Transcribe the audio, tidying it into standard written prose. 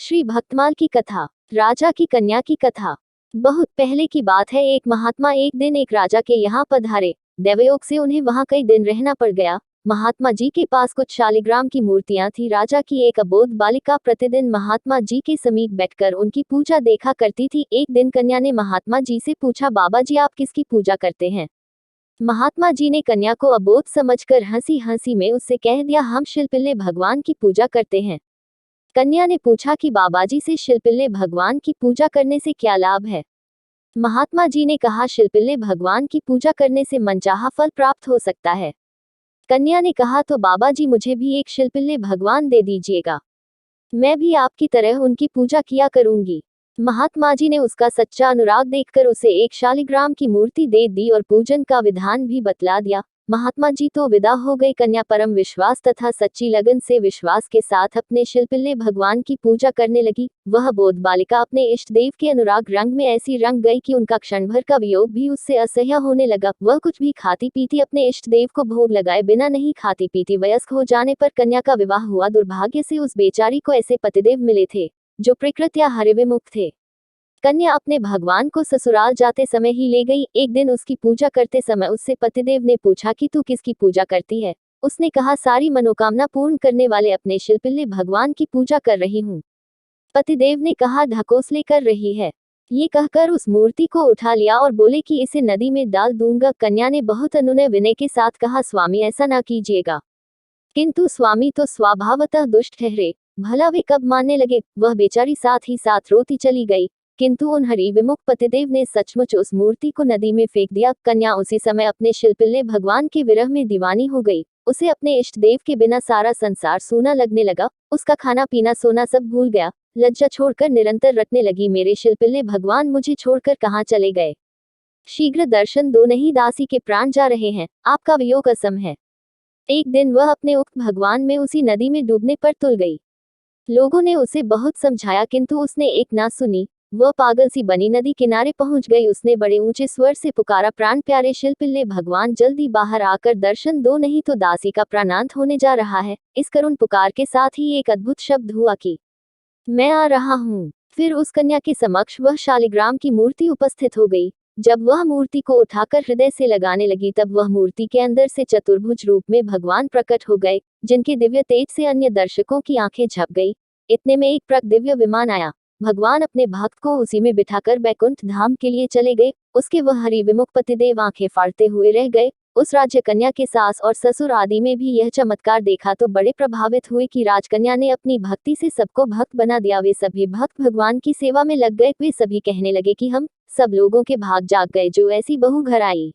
श्री भक्तमाल की कथा। राजा की कन्या की कथा। बहुत पहले की बात है। एक महात्मा एक दिन एक राजा के यहाँ पधारे। दैवयोग से उन्हें वहाँ कई दिन रहना पड़ गया। महात्मा जी के पास कुछ शालिग्राम की मूर्तियां थी। राजा की एक अबोध बालिका प्रतिदिन महात्मा जी के समीप बैठकर उनकी पूजा देखा करती थी। एक दिन कन्या ने महात्मा जी से पूछा, बाबा जी आप किसकी पूजा करते हैं? महात्मा जी ने कन्या को अबोध समझकर हंसी हंसी में उससे कह दिया, हम शिल्पिल्ले भगवान की पूजा करते हैं। कन्या ने पूछा कि बाबाजी से शिल्पिल्ले भगवान की पूजा करने से क्या लाभ है? महात्मा जी ने कहा, शिल्पिल्ले भगवान की पूजा करने से मनचाहा फल प्राप्त हो सकता है। कन्या ने कहा, तो बाबाजी मुझे भी एक शिल्पिल्ले भगवान दे दीजिएगा, मैं भी आपकी तरह उनकी पूजा किया करूंगी। महात्मा जी ने उसका सच्चा अनुराग देखकर उसे एक शालिग्राम की मूर्ति दे दी और पूजन का विधान भी बतला दिया। महात्मा जी तो विदा हो गई। कन्या परम विश्वास तथा सच्ची लगन से विश्वास के साथ अपने शिल्पिल्ले भगवान की पूजा करने लगी। वह बोध बालिका अपने इष्ट देव के अनुराग रंग में ऐसी रंग गई कि उनका क्षण भर का वियोग भी उससे असह्य होने लगा। वह कुछ भी खाती पीती अपने इष्ट देव को भोग लगाए बिना नहीं खाती पीती। वयस्क हो जाने पर कन्या का विवाह हुआ। दुर्भाग्य से उस बेचारी को ऐसे पतिदेव मिले थे जो प्रकृत्या हरिविमुख थे। कन्या अपने भगवान को ससुराल जाते समय ही ले गई। एक दिन उसकी पूजा करते समय उससे पतिदेव ने पूछा कि तू किसकी पूजा करती है? उसने कहा, सारी मनोकामना पूर्ण करने वाले अपने शिल्पिल्ले भगवान की पूजा कर रही हूँ। पतिदेव ने कहा, ढकोसले कर रही है। ये कहकर उस मूर्ति को उठा लिया और बोले कि इसे नदी में डाल दूंगा। कन्या ने बहुत अनुनय विनय के साथ कहा, स्वामी ऐसा ना कीजिएगा। किंतु स्वामी तो स्वभावतः दुष्ट ठहरे, भला वे कब मानने लगे। वह बेचारी साथ ही साथ रोती चली गई। किंतु उन हरि विमुख पतिदेव ने सचमुच उस मूर्ति को नदी में फेंक दिया। कन्या उसी समय अपने शिल्पिल्ले भगवान के विरह में दीवानी हो गई। उसे अपने इष्ट देव के बिना सारा संसार सूना लगने लगा। उसका खाना पीना सोना सब भूल गया। लज्जा छोड़कर निरंतर रटने लगी, मेरे शिल्पिल्ले भगवान मुझे छोड़कर कहाँ चले गए? शीघ्र दर्शन दो, नहीं दासी के प्राण जा रहे हैं, आपका वियोग असम है। एक दिन वह अपने उक्त भगवान में उसी नदी में डूबने पर तुल गई। लोगों ने उसे बहुत समझाया किंतु उसने एक ना सुनी। वह पागल सी बनी नदी किनारे पहुंच गई। उसने बड़े ऊंचे स्वर से पुकारा, प्राण प्यारे शिल्पिल्ले भगवान जल्दी बाहर आकर दर्शन दो, नहीं तो दासी का प्राणांत होने जा रहा है। इस करुण पुकार के साथ ही एक अद्भुत शब्द हुआ कि मैं आ रहा हूँ। फिर उस कन्या के समक्ष वह शालिग्राम की मूर्ति उपस्थित हो गई। जब वह मूर्ति को उठाकर हृदय से लगाने लगी तब वह मूर्ति के अंदर से चतुर्भुज रूप में भगवान प्रकट हो गए, जिनके दिव्य तेज से अन्य दर्शकों की आंखें झप गई। इतने में एक प्रक दिव्य विमान आया। भगवान अपने भक्त को उसी में बिठाकर बैकुंठ धाम के लिए चले गए। उसके वह हरि विमुख पतिदेव आंखें फाड़ते हुए रह गए। उस राज्य कन्या के सास और ससुर आदि में भी यह चमत्कार देखा तो बड़े प्रभावित हुए कि राजकन्या ने अपनी भक्ति से सबको भक्त बना दिया। वे सभी भक्त भगवान की सेवा में लग गए। वे सभी कहने लगे कि हम सब लोगों के भाग जाग गए जो ऐसी बहू घर आई।